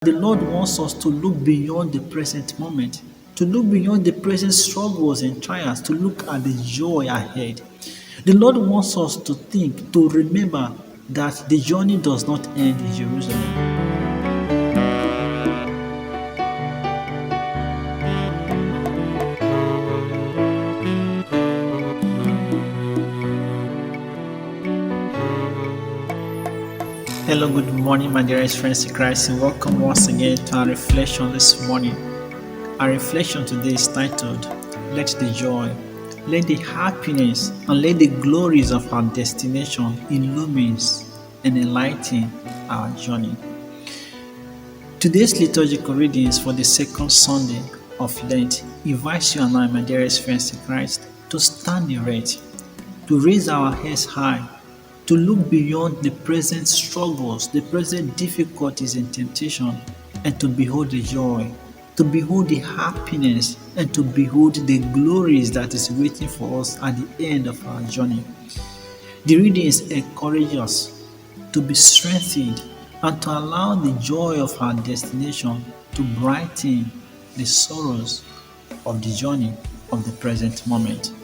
The Lord wants us to look beyond the present moment, to look beyond the present struggles and trials, to look at the joy ahead. The Lord wants us to think, to remember that the journey does not end in Jerusalem. Hello, good morning, my dearest friends in Christ, and welcome once again to our reflection this morning. Our reflection today is titled, Let the Joy, Let the Happiness, and Let the Glories of our destination illumine and enlighten our journey. Today's liturgical readings for the second Sunday of Lent invite you and I, my dearest friends in Christ, to stand erect, to raise our heads high, to look beyond the present struggles, the present difficulties and temptation, and to behold the joy, to behold the happiness, and to behold the glories that is waiting for us at the end of our journey. The readings encourage us to be strengthened and to allow the joy of our destination to brighten the sorrows of the journey of the present moment.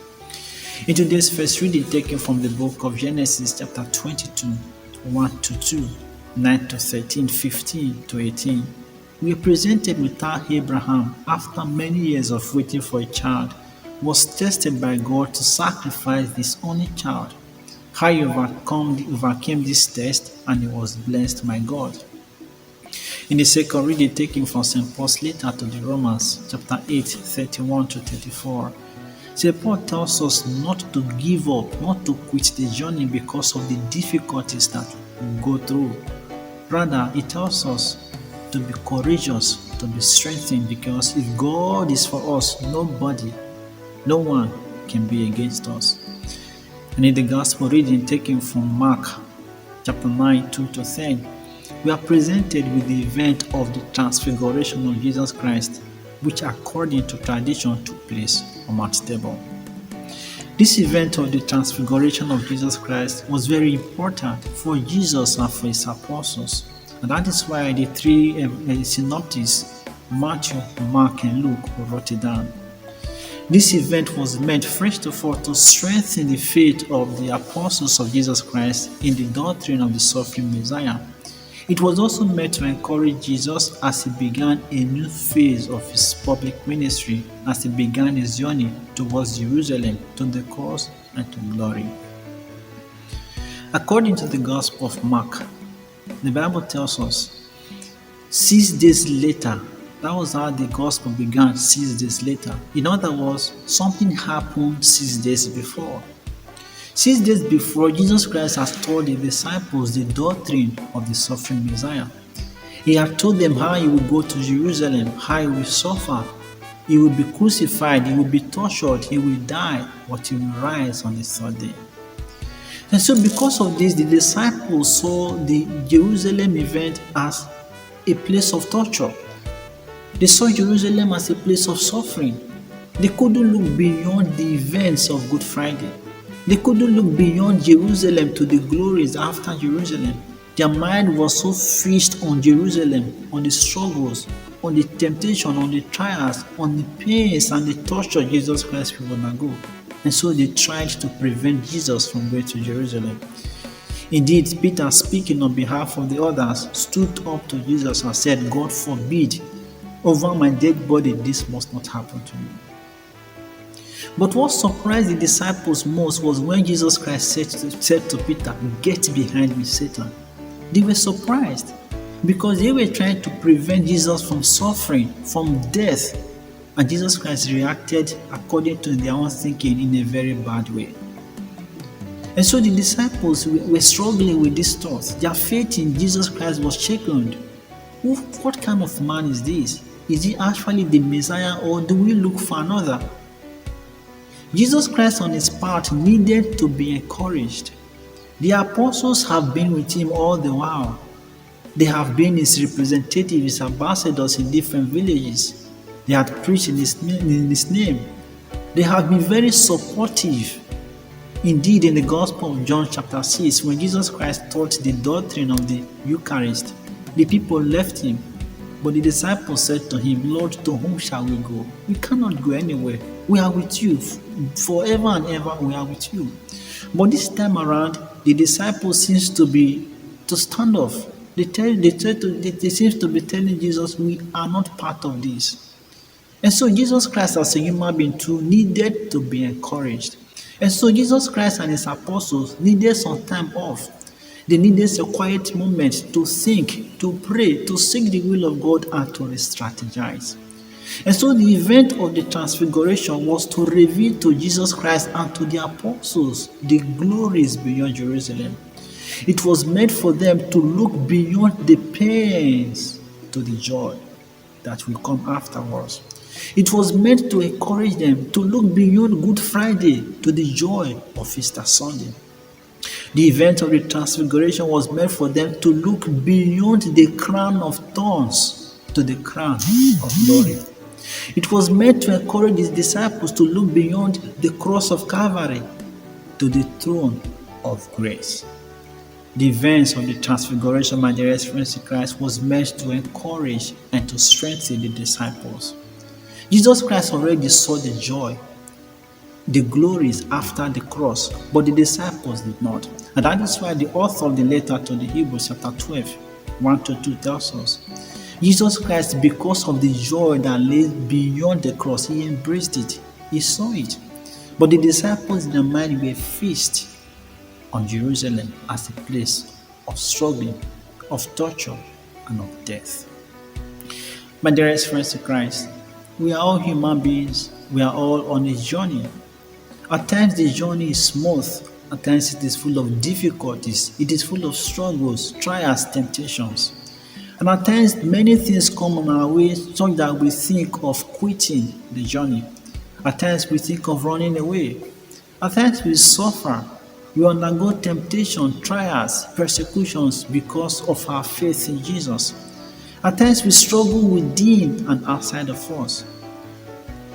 In today's first reading taken from the book of Genesis chapter 22, 1 to 2, 9 to 13, 15 to 18, we are presented with how Abraham, after many years of waiting for a child, was tested by God to sacrifice his only child. How he overcame this test and he was blessed by God. In the second reading taken from St. Paul's letter to the Romans chapter 8, 31 to 34, St. Paul tells us not to give up, not to quit the journey because of the difficulties that we go through. Rather, he tells us to be courageous, to be strengthened, because if God is for us, nobody, no one can be against us. And in the Gospel reading taken from Mark chapter 9, 2 to 10, we are presented with the event of the transfiguration of Jesus Christ, which according to tradition took place on Mount Tabor. This event of the transfiguration of Jesus Christ was very important for Jesus and for his apostles, and that is why the three synoptics, Matthew, Mark, and Luke, wrote it down. This event was meant, first of all, to strengthen the faith of the apostles of Jesus Christ in the doctrine of the suffering Messiah. It was also meant to encourage Jesus as he began a new phase of his public ministry, as he began his journey towards Jerusalem, to the cross and to glory. According to the Gospel of Mark, the Bible tells us 6 days later, that was how the Gospel began, 6 days later. In other words, something happened 6 days before. 6 days before, Jesus Christ has told the disciples the doctrine of the suffering Messiah. He had told them how he will go to Jerusalem, how he will suffer, he will be crucified, he will be tortured, he will die, but he will rise on the third day. And so because of this, the disciples saw the Jerusalem event as a place of torture. They saw Jerusalem as a place of suffering. They couldn't look beyond the events of Good Friday. They couldn't look beyond Jerusalem to the glories after Jerusalem. Their mind was so fixed on Jerusalem, on the struggles, on the temptation, on the trials, on the pains and the torture Jesus Christ will undergo. And so they tried to prevent Jesus from going to Jerusalem. Indeed, Peter, speaking on behalf of the others, stood up to Jesus and said, God forbid, over my dead body this must not happen to me. But what surprised the disciples most was when Jesus Christ said to Peter, get behind me, Satan. They were surprised because they were trying to prevent Jesus from suffering, from death. And Jesus Christ reacted according to their own thinking in a very bad way. And so the disciples were struggling with this thought. Their faith in Jesus Christ was shaken. What kind of man is this? Is he actually the Messiah, or do we look for another? Jesus Christ on his part needed to be encouraged. The apostles have been with him all the while. They have been his representatives, his ambassadors in different villages. They had preached in his name. They have been very supportive. Indeed, in the Gospel of John chapter 6, when Jesus Christ taught the doctrine of the Eucharist, the people left him. But the disciples said to him, Lord, to whom shall we go? We cannot go anywhere. We are with you. Forever and ever we are with you. But this time around, the disciples seems to stand off. They seems to be telling Jesus, we are not part of this. And so Jesus Christ as a human being too needed to be encouraged. And so Jesus Christ and his apostles needed some time off. They needed a quiet moment to think, to pray, to seek the will of God and to re-strategize. And so the event of the transfiguration was to reveal to Jesus Christ and to the apostles the glories beyond Jerusalem. It was meant for them to look beyond the pains to the joy that will come afterwards. It was meant to encourage them to look beyond Good Friday to the joy of Easter Sunday. The event of the transfiguration was meant for them to look beyond the crown of thorns to the crown of glory. It was meant to encourage his disciples to look beyond the cross of Calvary to the throne of grace. The events of the transfiguration, my dearest friends in Christ, was meant to encourage and to strengthen the disciples. Jesus Christ already saw the joy, the glories after the cross, but the disciples did not. And that is why the author of the letter to the Hebrews chapter 12, 1-2 tells us, Jesus Christ, because of the joy that lay beyond the cross, he embraced it. He saw it. But the disciples in their mind were fixed on Jerusalem as a place of struggling, of torture, and of death. My dearest friends in Christ, we are all human beings. We are all on a journey. At times the journey is smooth. At times it is full of difficulties. It is full of struggles, trials, temptations. And at times many things come on our way so that we think of quitting the journey. At times we think of running away. At times we suffer. We undergo temptation, trials, persecutions because of our faith in Jesus. At times we struggle within and outside of us.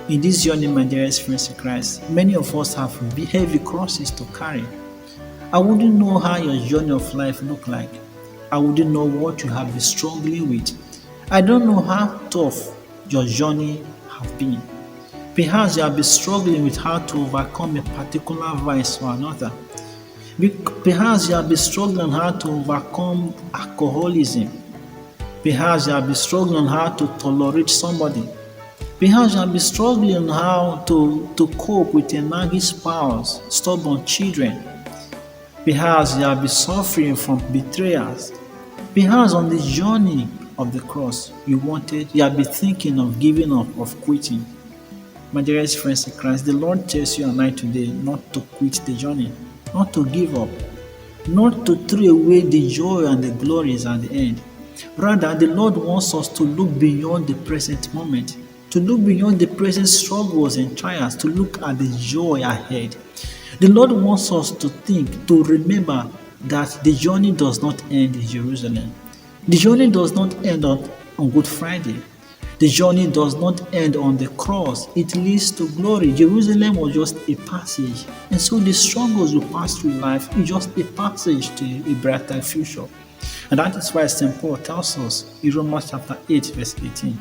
In this journey, my dearest friends in Christ, many of us have heavy crosses to carry. I wouldn't know how your journey of life look like. I wouldn't know what you have been struggling with. I don't know how tough your journey have been. Perhaps you have been struggling with how to overcome a particular vice or another. Perhaps you have been struggling how to overcome alcoholism. Perhaps you have been struggling how to tolerate somebody. Perhaps you have been struggling how to cope with a nagging spouse, stubborn children. Perhaps you have been suffering from betrayals. Perhaps on the journey of the cross, you have been thinking of giving up, of quitting. My dearest friends in Christ, the Lord tells you and I today not to quit the journey, not to give up, not to throw away the joy and the glories at the end. Rather, the Lord wants us to look beyond the present moment, to look beyond the present struggles and trials, to look at the joy ahead. The Lord wants us to think, to remember that the journey does not end in Jerusalem. The journey does not end on Good Friday. The journey does not end on the cross. It leads to glory. Jerusalem was just a passage. And so the struggles we pass through life is just a passage to a brighter future. And that is why St. Paul tells us in Romans chapter 8, verse 18,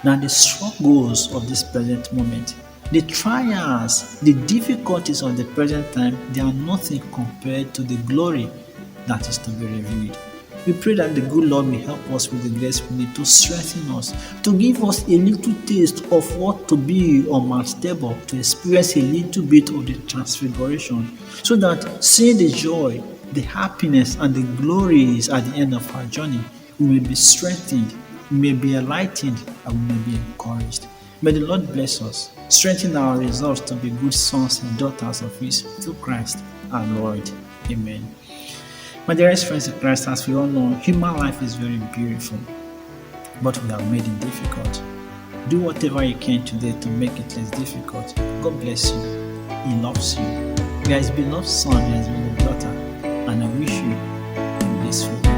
that the struggles of this present moment, the trials, the difficulties of the present time, they are nothing compared to the glory that is to be revealed. We pray that the good Lord will help us with the grace we need to strengthen us, to give us a little taste of what to be on Mount Tabor, to experience a little bit of the transfiguration, so that seeing the joy, the happiness, and the glories at the end of our journey, we may be strengthened, we may be enlightened, and we may be encouraged. May the Lord bless us, strengthen our resolves to be good sons and daughters of His through Christ our Lord. Amen. My dearest friends in Christ, as we all know, human life is very beautiful, but we have made it difficult. Do whatever you can today to make it less difficult. God bless you. He loves you. You are His beloved son, He has been a daughter, and I wish you a blissful day.